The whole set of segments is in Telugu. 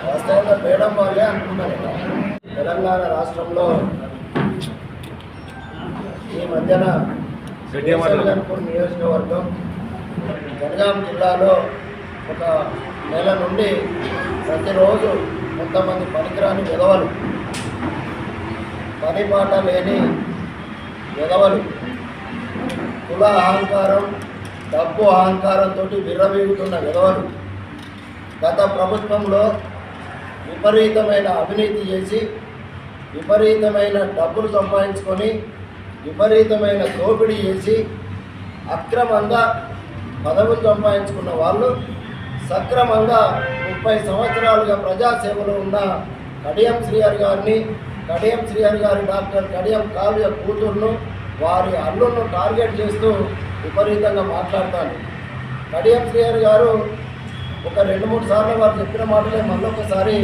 వాస్తవంగా మేడం వాళ్ళే అనుకున్నారు. తెలంగాణ రాష్ట్రంలో ఈ మధ్యన నియోజకవర్గం జనగాం జిల్లాలో ఒక నెల నుండి ప్రతిరోజు కొంతమంది పనికిరాని విధవలు, పని పాట లేని విధవలు, కుల అహంకారం, డబ్బు అహంకారంతో విర్రవీగుతున్న విధవలు గత ప్రభుత్వంలో విపరీతమైన అవినీతి చేసి విపరీతమైన డబ్బులు సంపాదించుకొని విపరీతమైన దోపిడీ చేసి అక్రమంగా పదవులు సంపాదించుకున్న వాళ్ళు సక్రమంగా 30 సంవత్సరాలుగా ప్రజాసేవలో ఉన్న కడియం శ్రీహరి గారిని, కడియం శ్రీహరి గారి డాక్టర్ కడియం కావ్య కూతురును, వారి అల్లులను టార్గెట్ చేస్తూ విపరీతంగా మాట్లాడతాను. కడియం శ్రీహరి గారు ఒక 2-3 సార్లు వారు చెప్పిన మాటలే మళ్ళొకసారి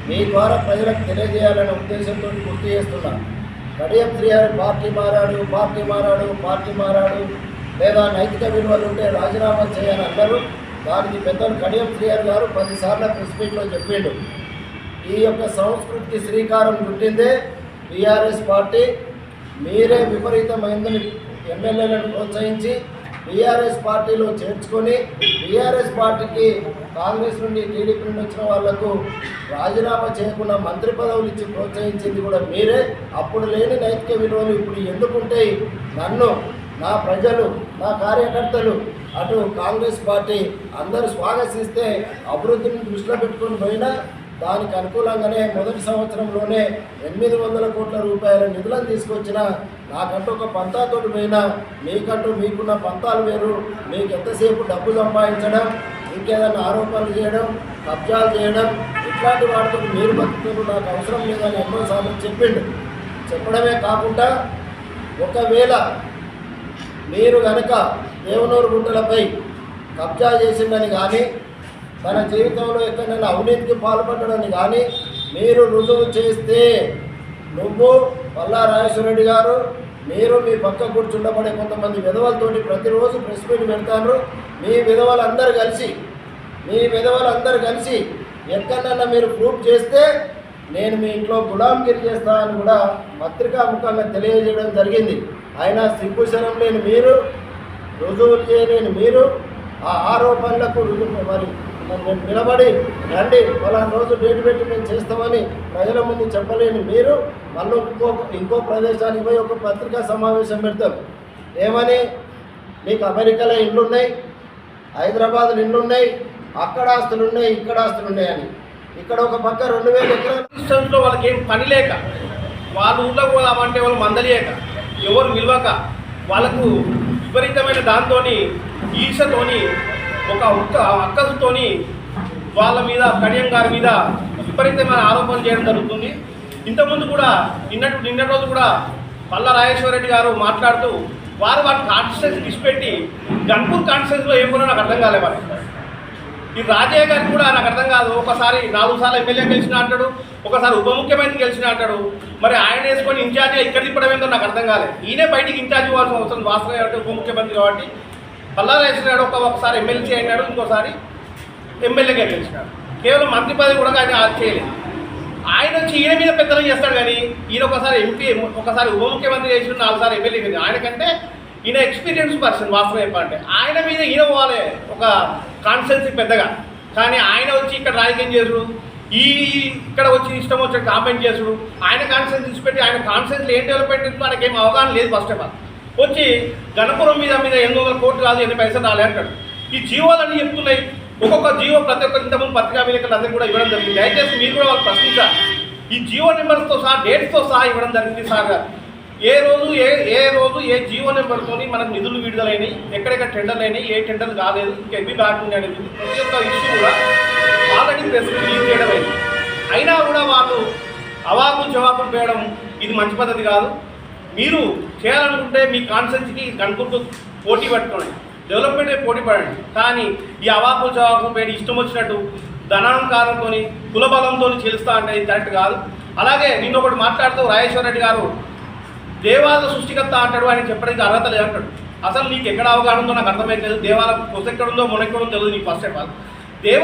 మీ ద్వారా ప్రజలకు తెలియజేయాలనే ఉద్దేశంతో గుర్తు చేస్తున్నాను. కడియం శ్రీహరి పార్టీ మారాడు లేదా నైతిక విలువలు ఉంటే రాజీనామా చేయాలని అన్నారు. దానికి పెద్దలు కడియం శ్రీహరి గారు 10 సార్లు ప్రెస్ మీట్లో చెప్పిండు. ఈ యొక్క సంస్కృతికి శ్రీకారం చుట్టిందే టీఆర్ఎస్ పార్టీ. మీరే విపరీతమైందని ఎమ్మెల్యేలను ప్రోత్సహించి టీఆర్ఎస్ పార్టీలో చేర్చుకొని టీఆర్ఎస్ పార్టీకి కాంగ్రెస్ నుండి టీడీపీ నుండి వచ్చిన వాళ్లకు రాజీనామా చేయకుండా మంత్రి పదవులు ఇచ్చి ప్రోత్సహించింది కూడా మీరే. అప్పుడు లేని నైతిక విలువలు ఇప్పుడు ఎందుకుంటాయి? నన్ను, నా ప్రజలు, నా కార్యకర్తలు, అటు కాంగ్రెస్ పార్టీ అందరూ స్వాగతిస్తే అభివృద్ధిని దృష్టిలో పెట్టుకొని పోయినా దానికి అనుకూలంగానే మొదటి సంవత్సరంలోనే 800 కోట్ల రూపాయల నిధులను తీసుకొచ్చిన నాకంటూ ఒక పంతాతో పోయినా మీకున్న పంతాలు వేరు. మీకు ఎంతసేపు డబ్బు సంపాదించడం, ఇంకేదైనా ఆరోపణలు చేయడం, కబ్జాలు చేయడం, ఇట్లాంటి వాటితో మీరు బతుకుతారు, నాకు అవసరం లేదని ఎన్నోసార్లు చెప్పడమే కాకుండా ఒకవేళ మీరు కనుక దేవనూరు గుంటలపై కబ్జా చేసిందని కానీ తన జీవితంలో ఎక్కడైనా అవినీతికి పాల్పడ్డాడని కానీ మీరు రుజువు చేస్తే నువ్వు పల్లా రాజేశ్వరరెడ్డి గారు, మీరు మీ పక్క కూర్చుండబడే కొంతమంది విధవలతోటి ప్రతిరోజు ప్రెస్ మీట్ పెడతారు. మీ విధవలందరూ కలిసి ఎక్కడన్నా మీరు ప్రూఫ్ చేస్తే నేను మీ ఇంట్లో గులాంగిరి చేస్తానని కూడా పత్రికాముఖంగా తెలియజేయడం జరిగింది. అయినా సిగ్గుశరం లేని మీరు, రుజువులు చేయలేని మీరు, ఆ ఆరోపణలకు మరి నిలబడి రండి ఫలానా రోజు డేట్ పెట్టి మేము చేస్తామని ప్రజల ముందు చెప్పలేని మీరు మళ్ళీ ఇంకో ప్రదేశానికి పోయి ఒక పత్రికా సమావేశం పెడతారు. ఏమని? మీకు అమెరికాలో ఇళ్ళున్నాయి, హైదరాబాద్లో ఇళ్ళున్నాయి, అక్కడ ఆస్తులున్నాయి, ఇక్కడ ఆస్తులున్నాయని. ఇక్కడ ఒక పక్క 2000 ఎకరాల వాళ్ళకి ఏం పని లేక, వాళ్ళ ఊళ్ళో పోదామంటే వాళ్ళు మందలియక, ఎవరు నిలవక, వాళ్ళకు విపరీతమైన దాంతో ఈర్షతోని ఒక అక్కసుతోని వాళ్ళ మీద, కడియం గారి మీద విపరీతమైన ఆరోపణలు చేయడం జరుగుతుంది. ఇంతకుముందు కూడా నిన్న రోజు కూడా పల్లా రాజేశ్వరరెడ్డి గారు మాట్లాడుతూ వారి కాన్స్టిట్యూన్స్ ఇచ్చిపెట్టి గన్పూర్ కాన్స్టిట్యూన్స్లో ఏం కూడా నాకు అర్థం కాలేదు. మరి ఈ రాజయ్య గారికి కూడా నాకు అర్థం కాదు. ఒకసారి 4 సార్లు ఎమ్మెల్యే గెలిచిన అంటాడు, ఒకసారి ఉప ముఖ్యమంత్రి గెలిచిన అంటాడు. మరి ఆయన వేసుకొని ఇన్ఛార్జిగా ఇక్కడ తిప్పడం ఏంటో నాకు అర్థం కాలేదు. ఈయనే బయటికి ఇన్ఛార్జ్ ఇవ్వాల్సిన అవసరం వాస్తవం కాబట్టి ఉప ముఖ్యమంత్రి కాబట్టి పల్లా రాజేశ్వర గారు ఒకసారి ఎమ్మెల్సీ అయినాడు, ఇంకోసారి ఎమ్మెల్యేగా గెలిచినాడు. కేవలం మంత్రి పదవి కూడా ఆయన చేయలేదు. ఆయన వచ్చి ఈయన మీద పెద్దలు చేస్తాడు కానీ ఈయన ఒకసారి ఎంపీ, ఒకసారి ఉప ముఖ్యమంత్రి చేసిన 4 సార్లు ఎమ్మెల్యే గెలిచి ఆయనకంటే ఈయన ఎక్స్పీరియన్స్ పర్సన్ వాస్తవం చెప్పాలంటే. ఆయన మీద ఈయన పోవాలి ఒక కాన్స్టిట్యున్సీ పెద్దగా. కానీ ఆయన వచ్చి ఇక్కడ రాజకీయం చేసుడు, ఇక్కడ వచ్చి ఇష్టం వచ్చి కామెంట్ చేసుడు, ఆయన కాన్స్టిట్యున్సీ తీసుపెట్టి ఆయన కాన్స్టిట్యున్సీ ఏం డెవలప్మెంట్ మనకేం అవగాహన లేదు. ఫస్ట్ ఆఫ్ ఆల్ వచ్చి గణపురం మీద 800 కోట్లు కాదు, 8 పైసలు రాలే అంటాడు. ఈ జీవోలన్నీ చెప్తున్నాయి. ఒక్కొక్క జీవో ప్రతి ఒక్క ఇంతకుముందు పత్రికా విలేకరులు అందరికీ కూడా ఇవ్వడం జరిగింది. దయచేసి మీరు కూడా వాళ్ళు ప్రశ్నించాలి. ఈ జీవో నెంబర్స్తో సహా, డేట్స్తో సహా ఇవ్వడం జరిగింది సార్ గారు. ఏ రోజు ఏ జీవో నెంబర్తో మనకు నిధులు విడుదలైనవి, ఎక్కడెక్కడ టెండర్లు అయినాయి, ఏ టెండర్లు కాలేదు, ఇంకా ఎవి బ్యాక్ ఉంది అనేది ప్రతి ఒక్క ఇష్యూ కూడా ఆల్రెడీ ప్రెస్ రిలీజ్ చేయడం అయింది. అయినా కూడా వాళ్ళు అవాకులు జవాబులు వేయడం ఇది మంచి పద్ధతి కాదు. మీరు చేయాలనుకుంటే మీ కాన్స్టిట్యున్సీకి కనుక్కుంటూ పోటీ పట్టుకోండి, డెవలప్మెంట్ పోటీ పడండి. కానీ ఈ అవాకులు జవాబులు వేడి ఇష్టం వచ్చినట్టు ధనాంకారంతో, కులబలంతో చెల్లుస్తా అంటే ఇది కరెక్ట్ కాదు. అలాగే నిన్న ఒకటి మాట్లాడుతూ రాజేశ్వర రెడ్డి గారు దేవాద సృష్టికర్త అంటాడు, ఆయన చెప్పడానికి అర్హత లేదు అంటాడు. అసలు నీకు ఎక్కడ అవగాహన ఉందో నాకు అర్థమైతే దేవాలయం కొసెక్కడుందో మొనెక్కడుందో తెలియదు నీకు ఫస్ట్ ఆఫ్ ఆల్ దేవ